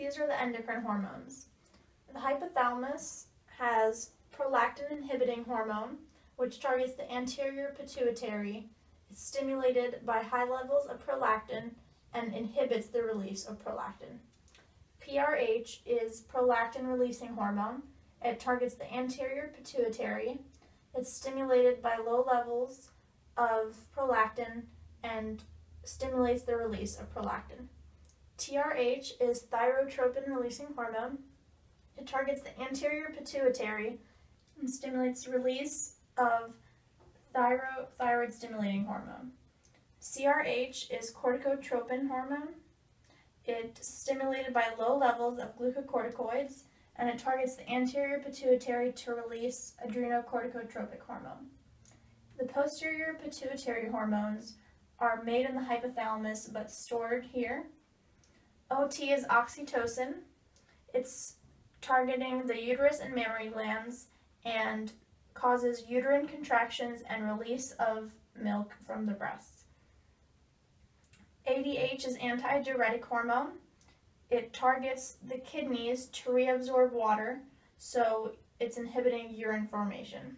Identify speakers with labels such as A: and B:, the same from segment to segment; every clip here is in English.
A: these are the endocrine hormones. The hypothalamus has prolactin-inhibiting hormone, which targets the anterior pituitary. It's stimulated by high levels of prolactin and inhibits the release of prolactin. PRH is prolactin-releasing hormone. It targets the anterior pituitary. It's stimulated by low levels of prolactin and stimulates the release of prolactin. TRH is thyrotropin-releasing hormone. It targets the anterior pituitary and stimulates the release of thyroid-stimulating hormone. CRH is corticotropin hormone. It's stimulated by low levels of glucocorticoids, and it targets the anterior pituitary to release adrenocorticotropic hormone. The posterior pituitary hormones are made in the hypothalamus but stored here. OT is oxytocin. It's targeting the uterus and mammary glands and causes uterine contractions and release of milk from the breasts. ADH is antidiuretic hormone. It targets the kidneys to reabsorb water, so it's inhibiting urine formation.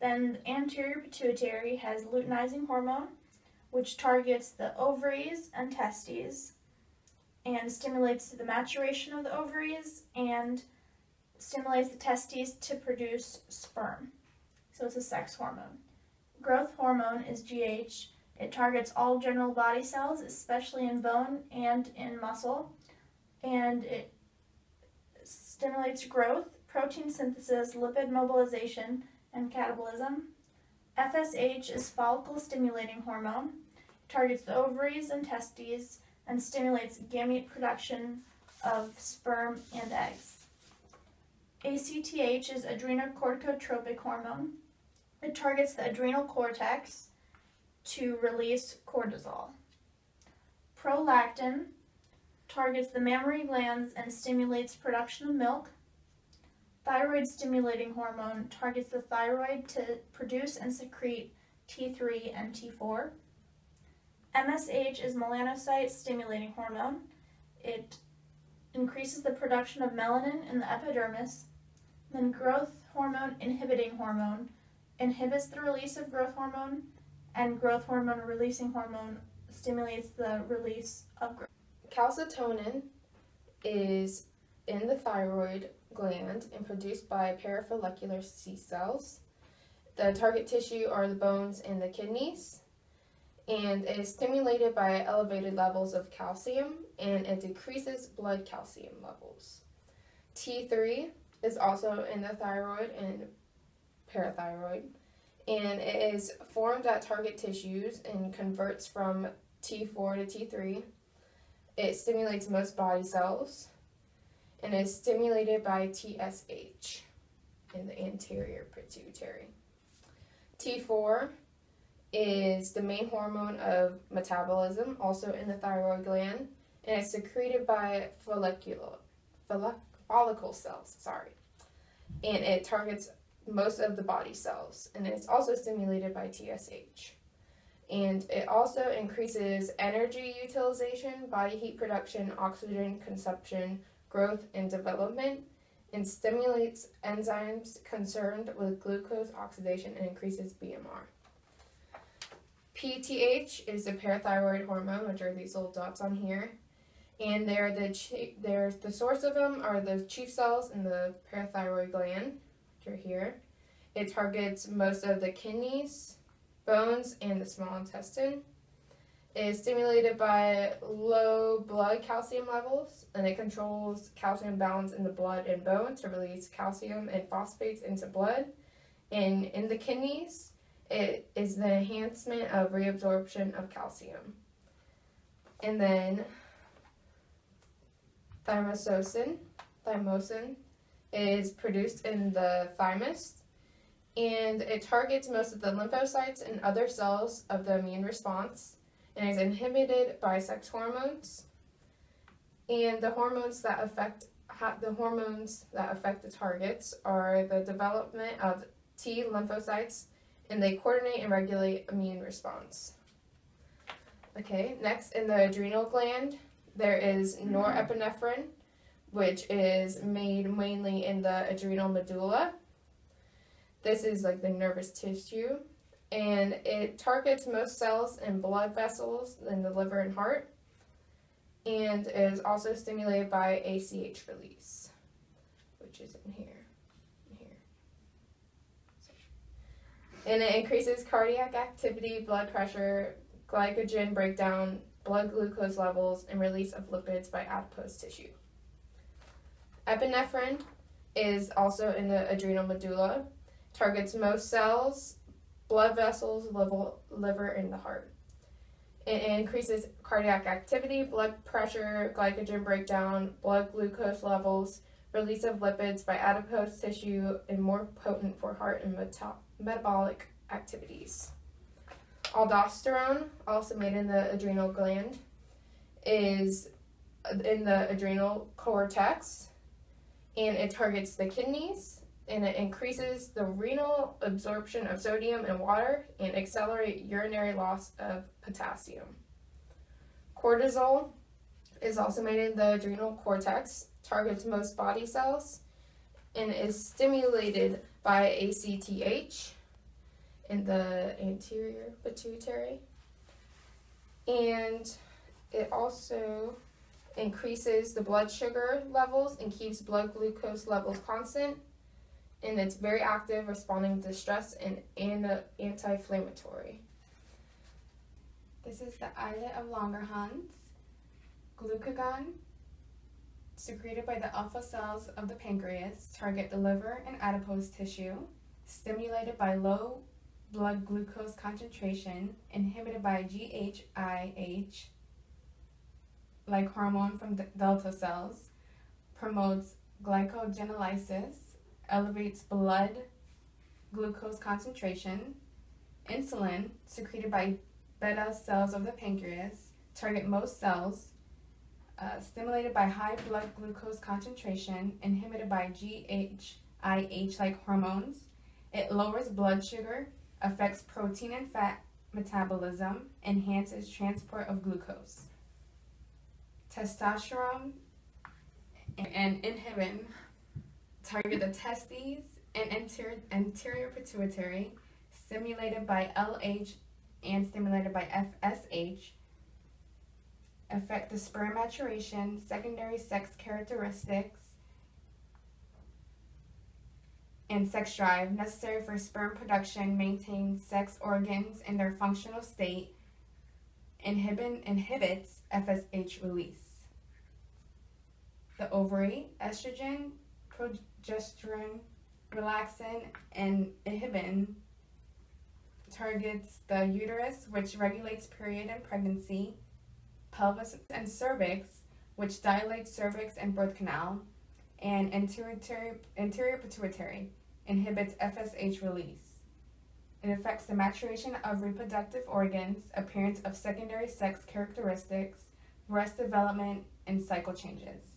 A: Then the anterior pituitary has luteinizing hormone, which targets the ovaries and testes and stimulates the maturation of the ovaries and stimulates the testes to produce sperm. So it's a sex hormone. Growth hormone is GH. It targets all general body cells, especially in bone and in muscle, and it stimulates growth, protein synthesis, lipid mobilization, and catabolism. FSH is follicle-stimulating hormone. It targets the ovaries and testes and stimulates gamete production of sperm and eggs. ACTH is adrenocorticotropic hormone. It targets the adrenal cortex to release cortisol. Prolactin targets the mammary glands and stimulates production of milk. Thyroid-stimulating hormone targets the thyroid to produce and secrete T3 and T4. MSH is melanocyte-stimulating hormone. It increases the production of melanin in the epidermis. Then growth hormone inhibiting hormone inhibits the release of growth hormone, and growth hormone releasing hormone stimulates the release of growth.
B: Calcitonin is in the thyroid gland and produced by parafollicular C cells. The target tissue are the bones and the kidneys, and it is stimulated by elevated levels of calcium, and it decreases blood calcium levels. T3 is also in the thyroid and parathyroid, and it is formed at target tissues and converts from T4 to T3. It stimulates most body cells and is stimulated by TSH in the anterior pituitary. T4 is the main hormone of metabolism, also in the thyroid gland, and it's secreted by follicle cells, and it targets most of the body cells, and it's also stimulated by TSH. And it also increases energy utilization, body heat production, oxygen consumption, growth and development, and stimulates enzymes concerned with glucose oxidation and increases BMR. PTH is the parathyroid hormone, which are these little dots on here, and the source of them are the chief cells in the parathyroid gland, which are here. It targets most of the kidneys, bones, and the small intestine. It is stimulated by low blood calcium levels, and it controls calcium balance in the blood and bone to release calcium and phosphates into blood. And in the kidneys, it is the enhancement of reabsorption of calcium. And then thymosin is produced in the thymus, and it targets most of the lymphocytes and other cells of the immune response, and is inhibited by sex hormones. And the hormones that affect the targets are the development of T lymphocytes, and they coordinate and regulate immune response. Okay, next in the adrenal gland, There is norepinephrine, which is made mainly in the adrenal medulla. This is like the nervous tissue, and it targets most cells in blood vessels in the liver and heart, and is also stimulated by ACH release, which is in here. And it increases cardiac activity, blood pressure, glycogen breakdown, blood glucose levels, and release of lipids by adipose tissue. Epinephrine is also in the adrenal medulla, targets most cells, blood vessels, liver, and the heart. It increases cardiac activity, blood pressure, glycogen breakdown, blood glucose levels, release of lipids by adipose tissue, and more potent for heart and metabolic activities. Aldosterone, also made in the adrenal gland, is in the adrenal cortex, and it targets the kidneys, and it increases the renal absorption of sodium and water and accelerate urinary loss of potassium. Cortisol is also made in the adrenal cortex, targets most body cells, and is stimulated by ACTH in the anterior pituitary. And it also increases the blood sugar levels and keeps blood glucose levels constant. And it's very active, responding to stress and anti-inflammatory.
C: This is the islet of Langerhans. Glucagon, secreted by the alpha cells of the pancreas, target the liver and adipose tissue, stimulated by low blood glucose concentration, inhibited by GHIH, like hormone from delta cells, promotes glycogenolysis, elevates blood glucose concentration. Insulin, secreted by beta cells of the pancreas, target most cells, stimulated by high blood glucose concentration, inhibited by GHIH-like hormones. It lowers blood sugar, affects protein and fat metabolism, enhances transport of glucose. Testosterone and inhibin target the testes and anterior pituitary, stimulated by LH and stimulated by FSH, affect the sperm maturation, secondary sex characteristics, and sex drive necessary for sperm production, maintain sex organs in their functional state, inhibits FSH release. The ovary, estrogen, progesterone, relaxin, and inhibin targets the uterus, which regulates period and pregnancy, pelvis and cervix, which dilates cervix and birth canal, and anterior pituitary, inhibits FSH release. It affects the maturation of reproductive organs, appearance of secondary sex characteristics, breast development, and cycle changes.